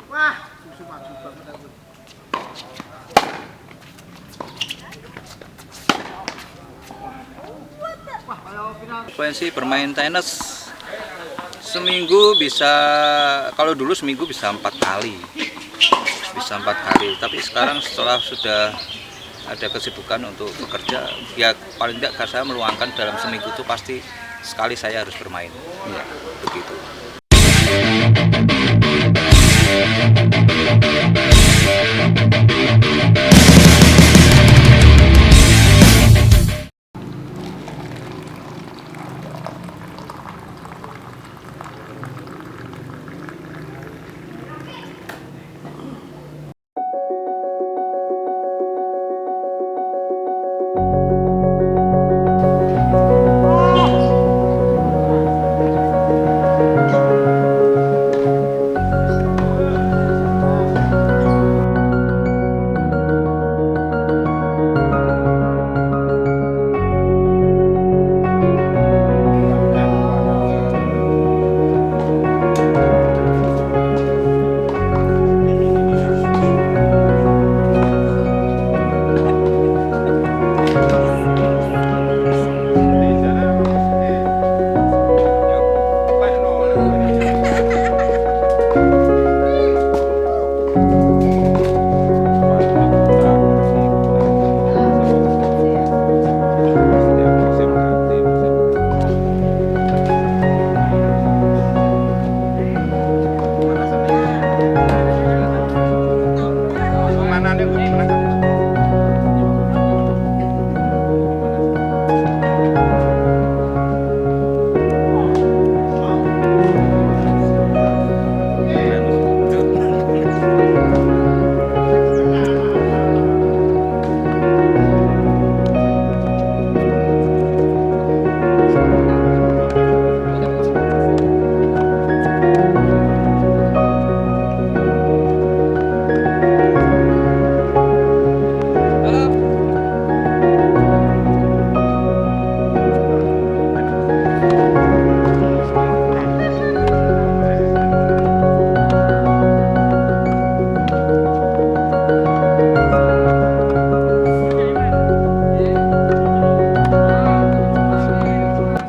Wah, susu maju banget aku. Wah, kalau final. Frekuensi bermain tenis seminggu bisa, kalau dulu seminggu bisa 4 kali, tapi sekarang setelah sudah ada kesibukan untuk bekerja, ya paling tidak saya meluangkan dalam seminggu itu pasti sekali saya harus bermain, ya, begitu.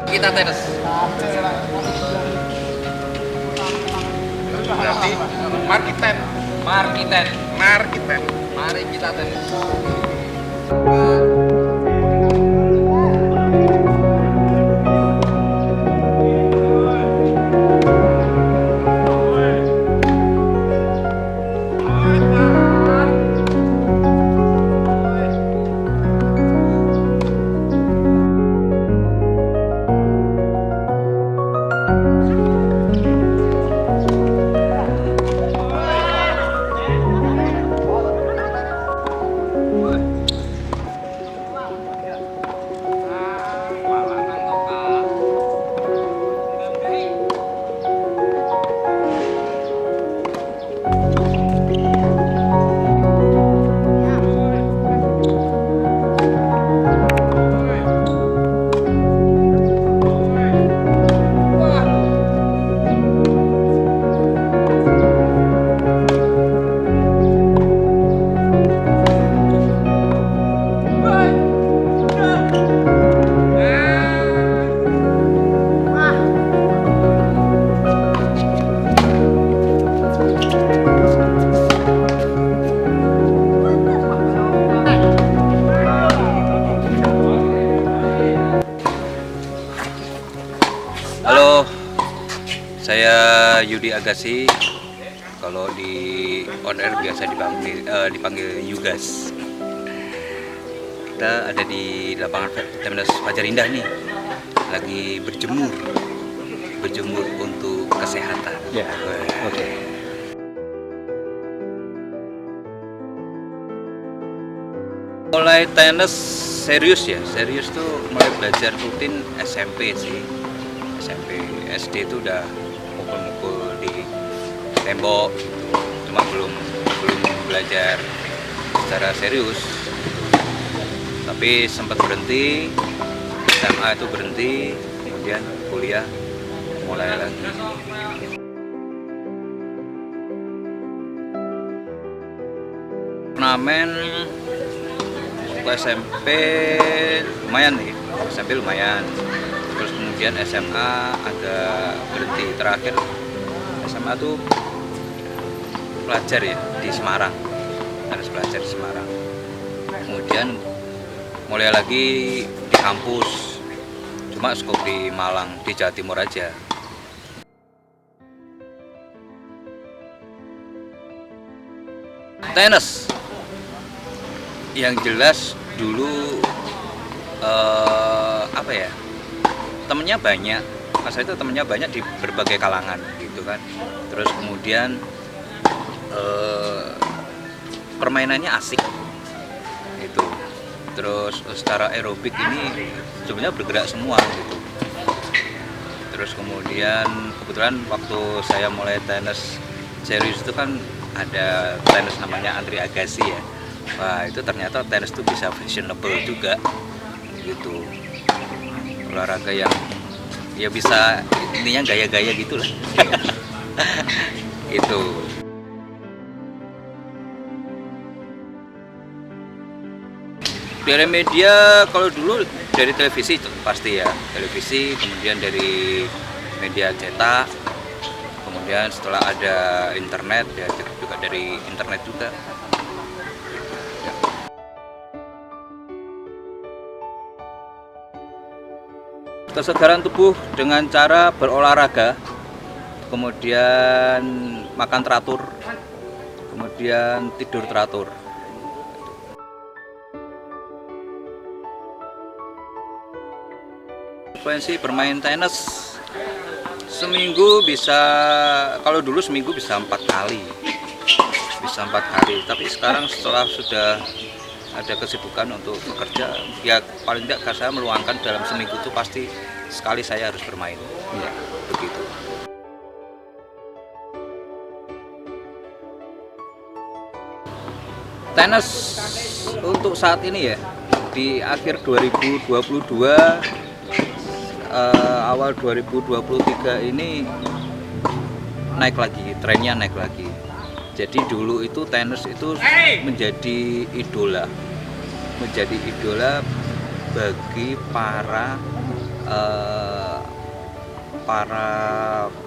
Kita tenis. Berarti markiten. Mari kita tenis. Halo, saya Yudi Agassi. Kalau di on air biasa dipanggil Yugas. Kita ada di lapangan tenis Fajar Indah nih, lagi berjemur untuk kesehatan. Ya, oke. Mulai tenis serius tuh mulai belajar rutin SMP sih. SMP, SD itu udah mukul-mukul di tembok, cuma belum belajar secara serius. Tapi sempat berhenti, SMA itu berhenti, kemudian kuliah mulai lagi. turnamen ke SMP lumayan nih, SMP lumayan. Terus kemudian SMA agak berhenti. Terakhir SMA tuh pelajar ya di Semarang, harus pelajar di Semarang. Kemudian mulai lagi di kampus, cuma skop di Malang, di Jawa Timur aja. Tenis yang jelas dulu apa ya, temennya banyak, masa itu temennya banyak di berbagai kalangan gitu kan. Terus kemudian permainannya asik itu. Terus secara aerobik ini sebenarnya bergerak semua gitu. Terus kemudian kebetulan waktu saya mulai tenis serius itu kan ada tenis namanya Andre Agassi ya. Wah, itu ternyata tenis itu bisa fashionable juga gitu. Olahraga yang ya bisa intinya gaya-gaya gitulah. Itu. Dari media kalau dulu dari televisi itu pasti ya, televisi, kemudian dari media cetak, kemudian setelah ada internet ya juga dari internet juga. Kesegaran tubuh dengan cara berolahraga, kemudian makan teratur, kemudian tidur teratur. Frekuensi bermain tenis seminggu bisa, kalau dulu seminggu bisa 4 kali, tapi sekarang setelah sudah ada kesibukan untuk bekerja, ya paling tidak saya meluangkan dalam seminggu itu pasti sekali saya harus bermain ya, begitu. Tenis untuk saat ini ya, di akhir 2022 awal 2023 ini naik lagi, trennya naik lagi. Jadi dulu itu tenis itu menjadi idola bagi para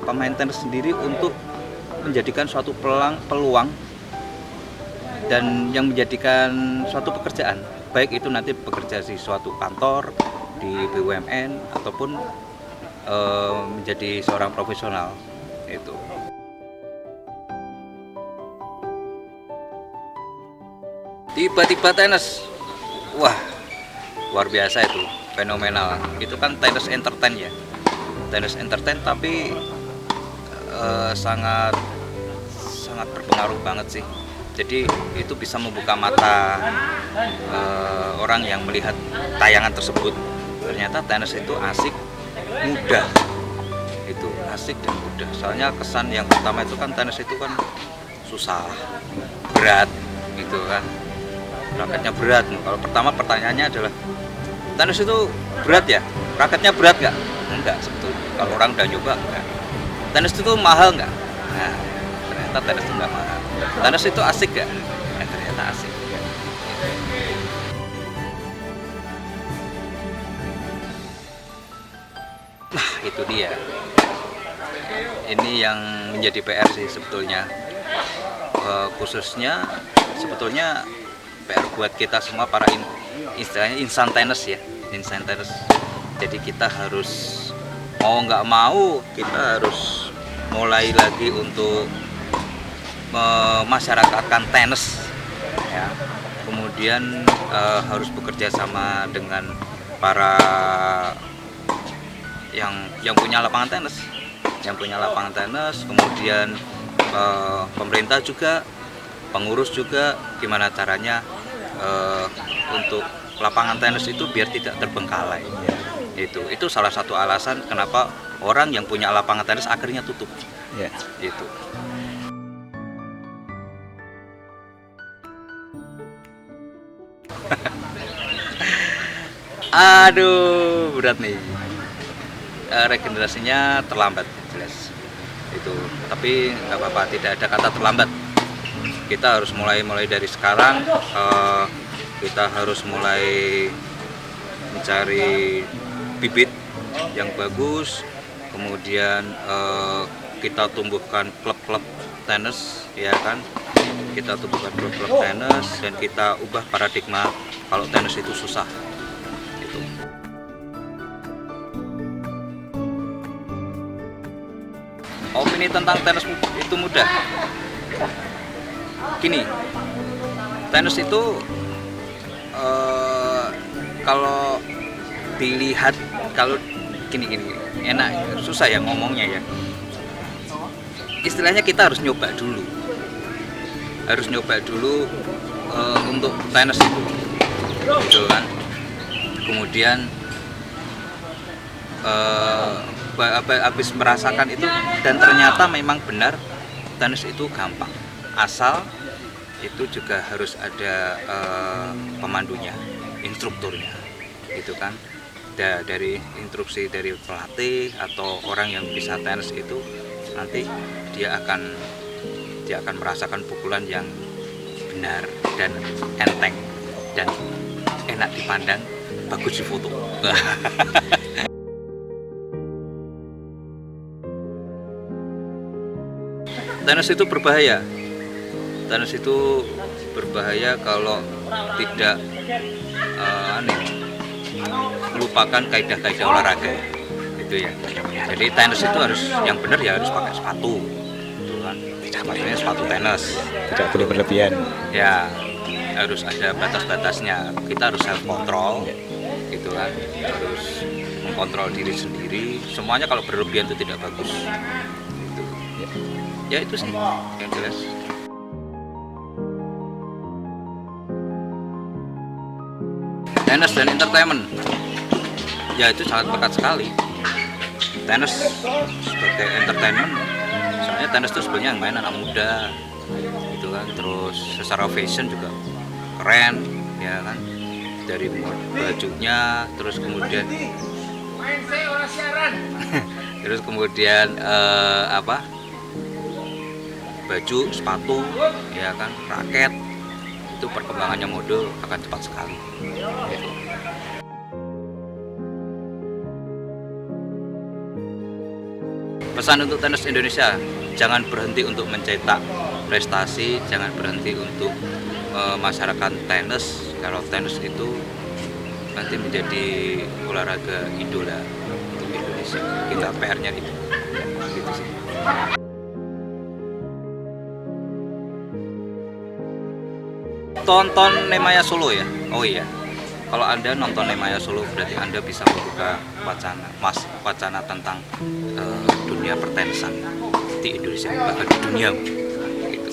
pemain tenis sendiri untuk menjadikan suatu peluang dan yang menjadikan suatu pekerjaan, baik itu nanti bekerja di suatu kantor, di BUMN ataupun menjadi seorang profesional itu. Tiba-tiba tenis, wah luar biasa itu, fenomenal. Itu kan tenis entertain ya, tenis entertain tapi sangat berpengaruh banget sih. Jadi itu bisa membuka mata orang yang melihat tayangan tersebut. Ternyata tenis itu asik, mudah, itu asik dan mudah. Soalnya kesan yang pertama itu kan tenis itu kan susah, berat gitu kan, raketnya berat. Kalau pertama pertanyaannya adalah tenis itu berat ya, raketnya berat nggak? Enggak sebetulnya. Kalau orang udah nyoba enggak. Tenis itu mahal nggak? Nah, ternyata tenis itu nggak mahal. Tenis itu asik nggak? Nah, ternyata asik. Nah, itu dia. Ini yang menjadi PR sih sebetulnya. Khususnya sebetulnya PR buat kita semua para istilahnya insan tenis ya, insan tenis. Jadi kita harus mau nggak mau kita harus mulai lagi untuk memasyarakatkan tenis ya. Kemudian harus bekerja sama dengan para yang punya lapangan tenis, kemudian pemerintah juga, pengurus juga, gimana caranya untuk lapangan tenis itu biar tidak terbengkalai. Itu salah satu alasan kenapa orang yang punya lapangan tenis akhirnya tutup. Ya, gitu. Aduh, berat nih. Regenerasinya terlambat jelas. Itu, tapi nggak apa-apa, tidak ada kata terlambat. kita harus mulai dari sekarang. Kita harus mulai mencari bibit yang bagus, kemudian kita tumbuhkan klub-klub tenis, ya kan? Kita tumbuhkan klub-klub tenis dan kita ubah paradigma kalau tenis itu susah. Gitu. Opini tentang tenis itu mudah. Gini, tenis itu kalau dilihat, kalau gini enak, susah ya ngomongnya ya. Istilahnya kita harus nyoba dulu, untuk tenis itu, gitu kan. Kemudian habis merasakan itu dan ternyata memang benar tenis itu gampang, asal itu juga harus ada pemandunya, instrukturnya, gitu kan. Dari instruksi dari pelatih atau orang yang bisa tenis itu, nanti dia akan merasakan pukulan yang benar dan enteng dan enak dipandang, bagus difoto. Tenis itu berbahaya. Tenis itu berbahaya kalau tidak melupakan kaidah-kaidah olahraga, gitu ya. Jadi tenis itu harus yang benar, ya harus pakai sepatu, gitu kan. Sepatunya sepatu tenis. Tidak boleh berlebihan. Ya, harus ada batas-batasnya. Kita harus self control, gitu kan. Harus mengkontrol diri sendiri. Semuanya kalau berlebihan itu tidak bagus. Gitu. Ya itu sih yang jelas. Tenis dan entertainment, ya itu sangat pekat sekali. Tenis sebagai entertainment, soalnya tenis itu sebenarnya yang main anak muda, gitu kan. Terus secara fashion juga keren, ya kan. Dari bajunya, terus kemudian baju, sepatu, ya kan, raket. Itu perkembangannya mode akan cepat sekali. Gitu. Pesan untuk tenis Indonesia, jangan berhenti untuk mencetak prestasi, jangan berhenti untuk masyarakat tenis. Kalau tenis itu nanti menjadi olahraga idola untuk Indonesia. Kita PR-nya itu, gitu sih. Tonton Nemaya Solo ya. Oh iya, kalau Anda nonton Nemaya Solo berarti Anda bisa membuka wacana tentang dunia pertenisan di Indonesia, bahkan di dunia gitu.